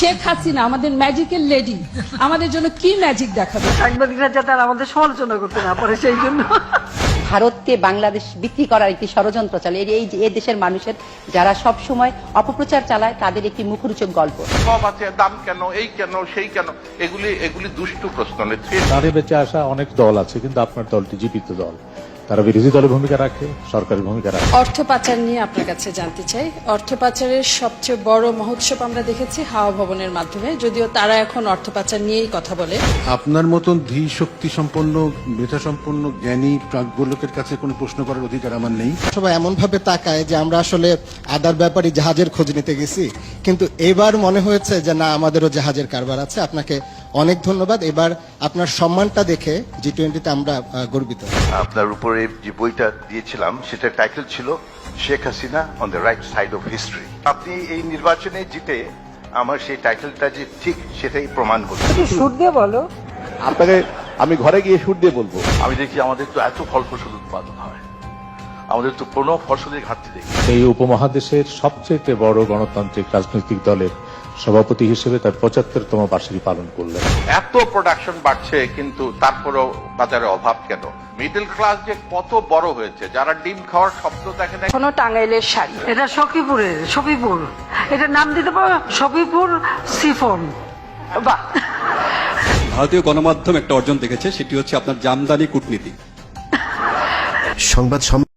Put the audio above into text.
শেখ হাসিনা আমাদের magical lady, আমাদের জন্য কি ম্যাজিক দেখাবে? সাংবাদিকরা যাতে আর আমাদের সমালোচনা করতে না পারে সেই জন্য ভারতকে বাংলাদেশ বিক্রি করার একটি ষড়যন্ত্র চালে এই দেশের মানুষের যারা সব সময় অপপ্রচার চালায় তাদের একটি মুখরোচক গল্প। সব আছে, দাম কেন, এই কেন, সেই কেন, এগুলি দুষ্টু প্রশ্ন। তাদের বেঁচে আসা অনেক দল আছে, কিন্তু আপনার দলটি জীবিত দল, তারা বিরোধী দলের ভূমিকা রাখে, সরকারের ভূমিকা রাখে। অর্থ পাচার নিয়ে আপনার কাছে জানতে চাই। অর্থ পাচারের সবচেয়ে বড় মহোৎসব আমরা দেখেছি হাওয়া ভবনের মাধ্যমে, যদিও তারা এখন অর্থ পাচার নিয়েই কথা বলে। আপনার মতন ধী শক্তি সম্পন্ন, মেধা সম্পন্ন, জ্ঞানী প্রাজ্ঞলোকের কাছে কোনো প্রশ্ন করার অধিকার আমার নেই। সবাই এমন ভাবে তাকায় যে আমরা আসলে আদার ব্যাপারে জাহাজের খোঁজ নিতে গেছি, কিন্তু এবার মনে হয়েছে যে না, আমাদেরও জাহাজের কারবার আছে। আপনাকে অনেক ধন্যবাদ। এবার আপনার সম্মানটা দেখে G20-তে আমরা গর্বিত। আপনার উপরে যে বইটা দিয়েছিলাম সেটার টাইটেল ছিল Sheikh Hasina on the right side of history. আপনি এই নির্বাচনে জিতে আমার সেই টাইটেলটা যে ঠিক সেটাই প্রমাণ করছে। সুর দিয়ে বলো। আপনাকে আমি ঘরে গিয়ে সুর দিয়ে বলবো। আমি দেখি আমাদের তো এত ফল ফসল উৎপাদন হয়, আমাদের তো কোনো ফসলের ঘাটতি দেখি। এই উপমহাদেশের সবচেয়ে বড় গণতান্ত্রিক রাজনৈতিক দলের সভাপতি হিসেবে তার 75তম বার্ষিকী পালন করলেন। এত প্রোডাকশন বাড়ছে, কিন্তু তারপরেও বাজারে অভাব কেন? মিডল ক্লাস যে কত বড় হয়েছে, যারা ডিম খাওয়ার স্বপ্ন দেখে না। কোনো টাঙ্গাইলের শাড়ি, এটা সফিপুর, এটা নাম দিতে পারো সফিপুর সিফন। বাহ। ভারতীয় গণমাধ্যম একটা অর্জন দেখেছে, সেটি হচ্ছে আপনার জামদানি কূটনীতি। সংবাদ